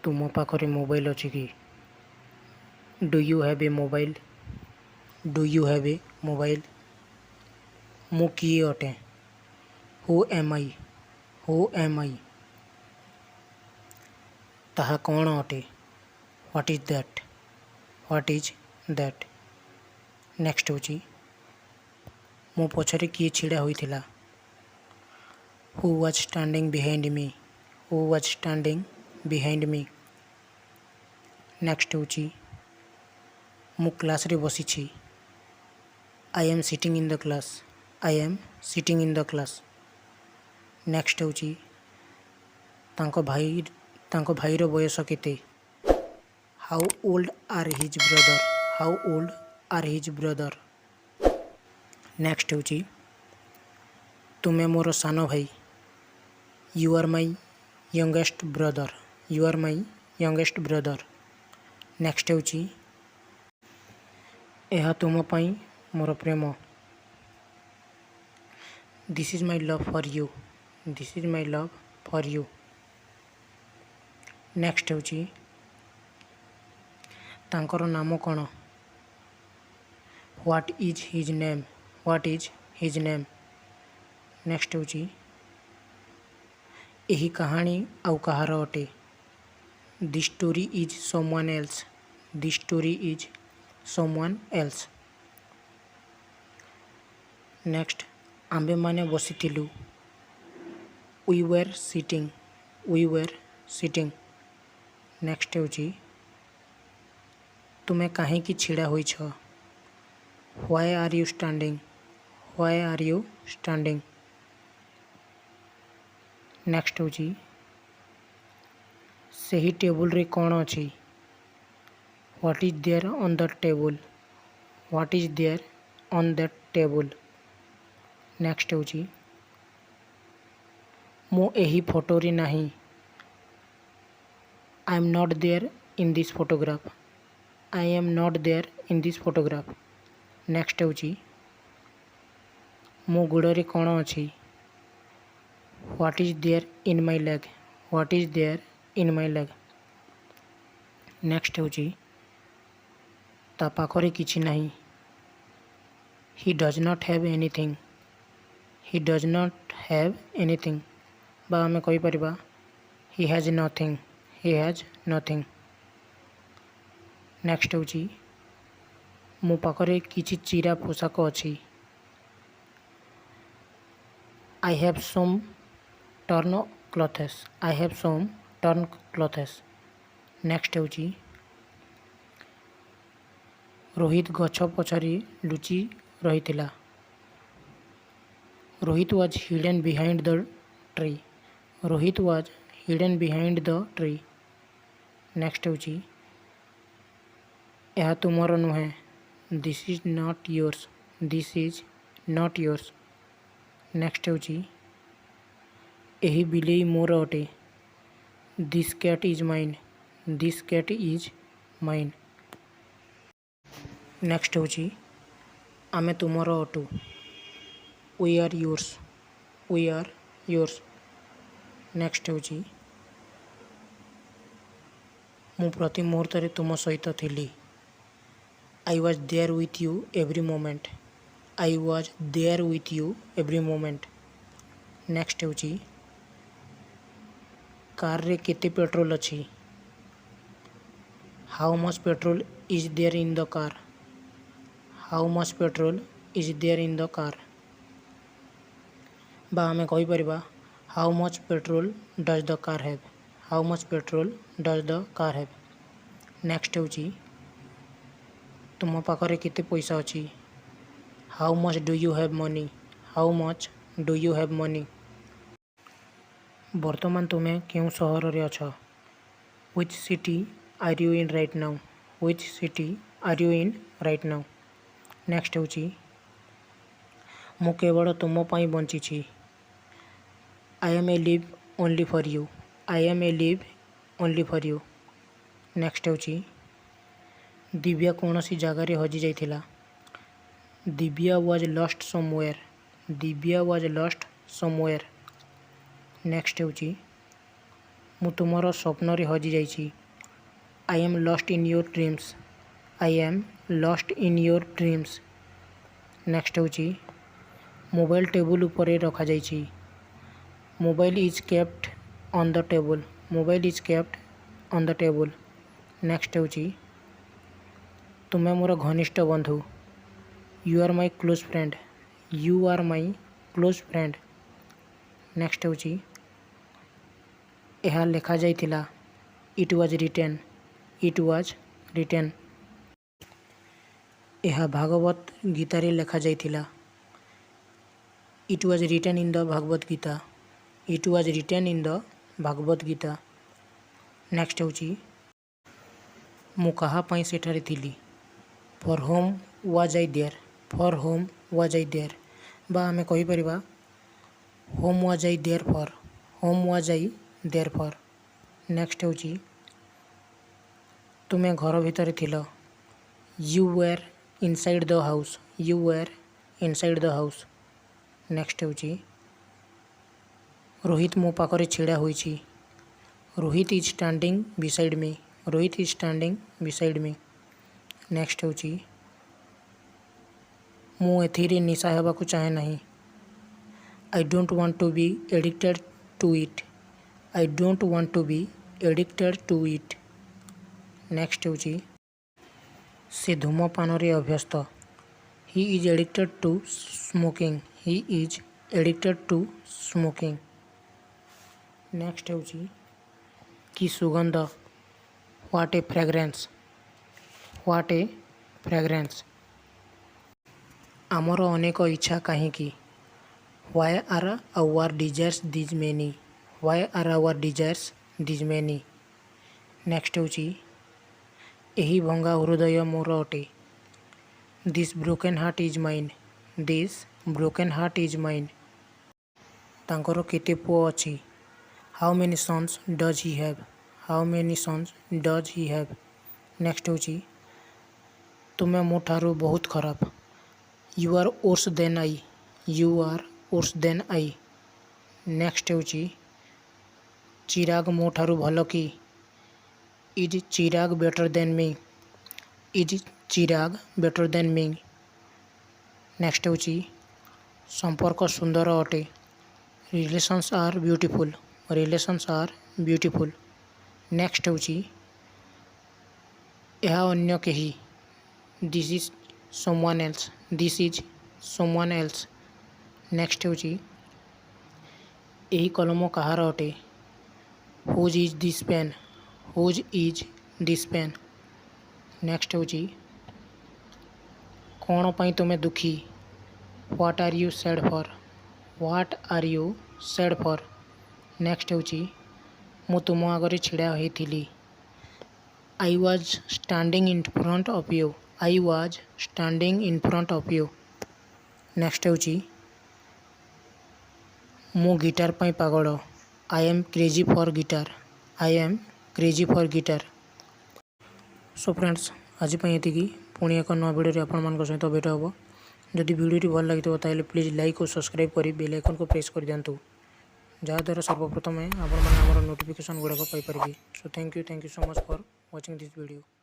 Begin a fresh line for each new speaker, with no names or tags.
तुम पाखरे मोबाइल अच्छी कि? Do you have a mobile? Do you have a mobile? मु किए अटे? Who am I? Who am I? ताहा कौन अटे? What is that? What is that? Next होची मो पछरे किए छिड़ा होइथिला? Who was standing behind me? Who was standing behind me? Next होची मु क्लास रे बसिछि। I am sitting in the class. I am sitting in the class. Next होची तांको भाईर बयस केते? How old are his brother? How old are his brother? Next होची तुमे मोर सान भाई। You are my youngest brother. You are my youngest brother. Next होची एहा तुम पाई मोर प्रेम। This is my love for you. This is my love for you. Next होची तांकर नाम कौन? What is his name? What is his name? Next होची एही कहानी आउ कहार अटे? This story is someone else. This story is someone else. Next आंबे माने बसिथिलु। We were sitting. We were sitting. Next होची तुमे काहे की छिड़ा होई छ? Why are you standing? Why are you standing? Next होची सही टेबल रे कौन अछि? What is there on the table? What is there on that table? Next होची मो एही फोटो रे नाही। I am not there in this photograph. I am not there in this photograph. Next होची मो गोड़ रे कौन अछि? What is there in my leg? What is there in my leg? Next होची ता पाखरे किछि नाही। He does not have anything. He does not have anything बा आमे कहि परिबा he has nothing. He has nothing. Next होची मो पाखरे किछि चिरा पोशाक अछि। I have some torn clothes. I have some torn clothes. Next होची रोहित गछ पछारी लुचि रहिथिला। Rohit was hidden behind the tree. Rohit was hidden behind the tree. Next होची यह तुमर नुहे। This is not yours. This is not yours. Next होची एही बिलेई मोर अटे। This cat is mine. This cat is mine. Next होची आमे तुमर अटु। We are yours. We are yours. Next होची मु प्रति मुहूर्त रे तुम सहित थिली। I was there with you every moment. I was there with you every moment. Next होची कार रे केते पेट्रोल अछि? How much petrol is there in the car? How much petrol is there in the car? बा आमे कहि परिबा how much petrol does the car have? How much petrol does the car have? Next होची तुम पाखरे केते पैसा अछि? How much do you have money? How much do you have money? वर्तमान तुमे केउ सहर रे अछ? Which city are you in right now? Which city are you in right now? Next होची मु केवल तुम पाई बंची छी। I am alive only for you. I am alive only for you. Next होची दिव्या कौनसी जगार हजि जाइथिला। Divya was lost somewhere. Divya was lost somewhere. Next होची ମୁଁ ତୁମର ସ୍ୱପ୍ନରେ ହଜି ଯାଇଛି। I am lost in your dreams. I am lost in your dreams. Next ହେଉଛି ମୋବାଇଲ ଟେବୁଲ ଉପରେ ରଖାଯାଇଛି। Mobile is kept on the table. Mobile is kept on the table. Next ହେଉଛି ତୁମେ ମୋର ଘନିଷ୍ଠ ବନ୍ଧୁ। You are my close friend. You are my close friend. Next ହେଉଛି ଏହା ଲେଖାଯାଇଥିଲା। It was written. It was written. ଏହା ଭାଗବତ ଗୀତାରେ ଲେଖାଯାଇଥିଲା। It was written in the Bhagavad Gita. It was written in the Bhagavad Gita. Next ହେଉଛି ମୁଁ କାହା ପାଇଁ ସେଠାରେ ଥିଲି। For home was I there. For home was I there. ବା ଆମେ କହିପାରିବା home was I there for. Home was I there for. Next ହେଉଛି ତୁମେ ଘର ଭିତରେ ଥିଲ। You were inside the house. You were inside the house. Next ହେଉଛି ରୋହିତ ମୋ ପାଖରେ ଛିଡ଼ା ହୋଇଛି। ରୋହିତ ଇଜ୍ ଷ୍ଟାଣ୍ଡିଂ ବିସାଇଡ଼୍ ମି। ରୋହିତ ଇଜ୍ ଷ୍ଟାଣ୍ଡିଂ ବିସାଇଡ଼୍ ମି। ନେକ୍ସଟ ହେଉଛି ମୁଁ ଏଥିରେ ନିଶା ହେବାକୁ ଚାହେଁ ନାହିଁ। I don't want to be addicted to it. I don't want to be addicted to it. Next ହେଉଛି ସେ ଧୂମପାନରେ ଅଭ୍ୟସ୍ତ। He is addicted to smoking. He is addicted to smoking. Next ହେଉଛି କି ସୁଗନ୍ଧ। What a fragrance. What a fragrance. ଆମର ଅନେକ ଇଚ୍ଛା କାହିଁକି। Why are our desires these many. Why are our desires these many. Next ହେଉଛି ଏହି ଭଙ୍ଗା ହୃଦୟ ମୋର ଅଟେ। This broken heart is mine. This broken heart is mine. ତାଙ୍କର କେତେ ପୁଅ ଅଛି। How many sons does he have. How many sons does he have. Next ହେଉଛି ତୁମେ ମୋ ଠାରୁ ବହୁତ ଖରାପ। You are worse than I. You are worse than I. Next ହେଉଛି ଚିରାଗ ମୋ ଠାରୁ ଭଲ କି। ଇଜ୍ ଚିରାଗ ବେଟର୍ ଦେନ୍ ମି। ଇଜ୍ ଚିରାଗ ବେଟର୍ ଦେନ୍ ମି। ନେକ୍ସଟ ହେଉଛି ସମ୍ପର୍କ ସୁନ୍ଦର ଅଟେ। Relations are beautiful. Relations are beautiful. Next ହେଉଛି ଏହା ଅନ୍ୟ କେହି। This is someone else. This is someone else. Next ହେଉଛି ଏହି କଲମ କାହାର ଅଟେ। Whose is this pen. Whose is this pen. Next ହେଉଛି କ'ଣ ପାଇଁ ତୁମେ ଦୁଃଖୀ। What are you sad for. What are you sad for. Next ହେଉଛି ମୁଁ ତୁମ ଆଗରେ ଛିଡ଼ା ହୋଇଥିଲି। I was standing in front of you. I was standing in front of you. Next ହେଉଛି ମୁଁ ଗିଟାର ପାଇଁ ପାଗଳ। I am crazy for guitar. I am crazy for guitar. So friends ଆଜି ପାଇଁ ଏତିକି। ପୁଣି ଏକ ନୂଆ ଭିଡ଼ିଓରେ ଆପଣମାନଙ୍କ ସହିତ ଭେଟ ହେବ। ଯଦି ଭିଡ଼ିଓଟି ଭଲ ଲାଗିଥିବ ତାହେଲେ ପ୍ଲିଜ୍ ଲାଇକ୍ ଓ ସବସ୍କ୍ରାଇବ୍ କରି ବେଲ୍ ଆଇକନ୍କୁ ପ୍ରେସ୍ କରିଦିଅନ୍ତୁ, ଯାହାଦ୍ୱାରା ସର୍ବପ୍ରଥମେ ଆପଣମାନେ ଆମର ନୋଟିଫିକେସନ୍ ଗୁଡ଼ାକ ପାଇପାରିବେ। So thank you so much for watching this video.